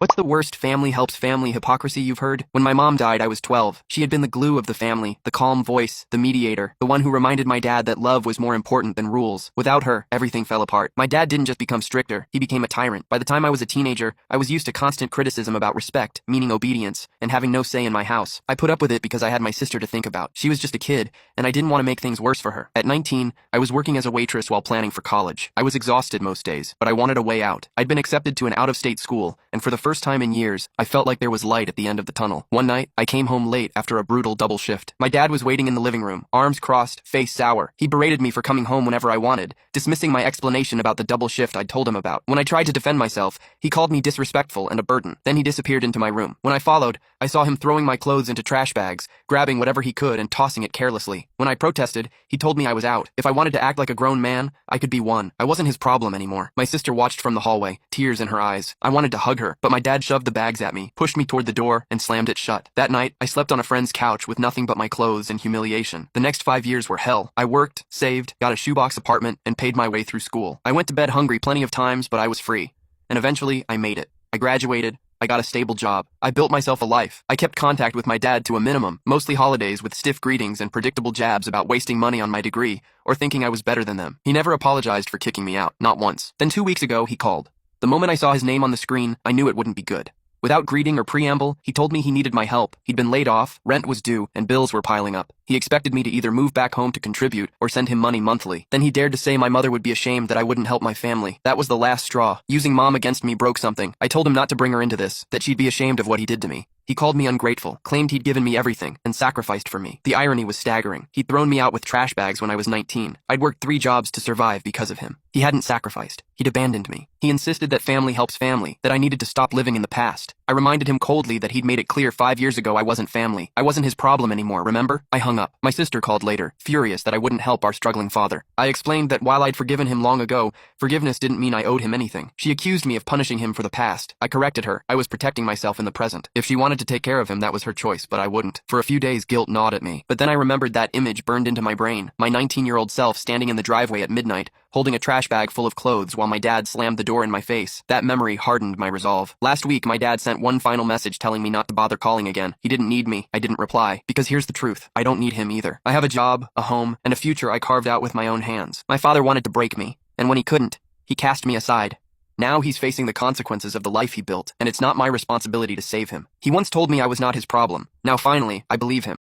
What's the worst family helps family hypocrisy you've heard? When my mom died, I was 12. She had been the glue of the family, the calm voice, the mediator, the one who reminded my dad that love was more important than rules. Without her, everything fell apart. My dad didn't just become stricter, he became a tyrant. By the time I was a teenager, I was used to constant criticism about respect, meaning obedience, and having no say in my house. I put up with it because I had my sister to think about. She was just a kid, and I didn't want to make things worse for her. At 19, I was working as a waitress while planning for college. I was exhausted most days, but I wanted a way out. I'd been accepted to an out-of-state school, and for the first time in years, I felt like there was light at the end of the tunnel. One night, I came home late after a brutal double shift. My dad was waiting in the living room, arms crossed, face sour. He berated me for coming home whenever I wanted, dismissing my explanation about the double shift I'd told him about. When I tried to defend myself, he called me disrespectful and a burden. Then he disappeared into my room. When I followed, I saw him throwing my clothes into trash bags, grabbing whatever he could and tossing it carelessly. When I protested, he told me I was out. If I wanted to act like a grown man, I could be one. I wasn't his problem anymore. My sister watched from the hallway, tears in her eyes. I wanted to hug her, but my dad shoved the bags at me, pushed me toward the door, and slammed it shut. That night, I slept on a friend's couch with nothing but my clothes and humiliation. The next 5 years were hell. I worked, saved, got a shoebox apartment, and paid my way through school. I went to bed hungry plenty of times, but I was free. And eventually, I made it. I graduated. I got a stable job. I built myself a life. I kept contact with my dad to a minimum, mostly holidays with stiff greetings and predictable jabs about wasting money on my degree or thinking I was better than them. He never apologized for kicking me out, not once. Then 2 weeks ago, he called. The moment I saw his name on the screen, I knew it wouldn't be good. Without greeting or preamble, he told me he needed my help. He'd been laid off, rent was due, and bills were piling up. He expected me to either move back home to contribute or send him money monthly. Then he dared to say my mother would be ashamed that I wouldn't help my family. That was the last straw. Using mom against me broke something. I told him not to bring her into this, that she'd be ashamed of what he did to me. He called me ungrateful, claimed he'd given me everything, and sacrificed for me. The irony was staggering. He'd thrown me out with trash bags when I was 19. I'd worked 3 jobs to survive because of him. He hadn't sacrificed. He'd abandoned me. He insisted that family helps family, that I needed to stop living in the past. I reminded him coldly that he'd made it clear 5 years ago I wasn't family. I wasn't his problem anymore, remember? I hung up. My sister called later, furious that I wouldn't help our struggling father. I explained that while I'd forgiven him long ago, forgiveness didn't mean I owed him anything. She accused me of punishing him for the past. I corrected her. I was protecting myself in the present. If she wanted to take care of him, that was her choice, but I wouldn't. For a few days, guilt gnawed at me. But then I remembered that image burned into my brain. My 19-year-old self standing in the driveway at midnight, holding a trash bag full of clothes while my dad slammed the door in my face. That memory hardened my resolve. Last week, my dad sent one final message telling me not to bother calling again. He didn't need me. I didn't reply. Because here's the truth. I don't need him either. I have a job, a home, and a future I carved out with my own hands. My father wanted to break me, and when he couldn't, he cast me aside. Now he's facing the consequences of the life he built, and it's not my responsibility to save him. He once told me I was not his problem. Now finally, I believe him.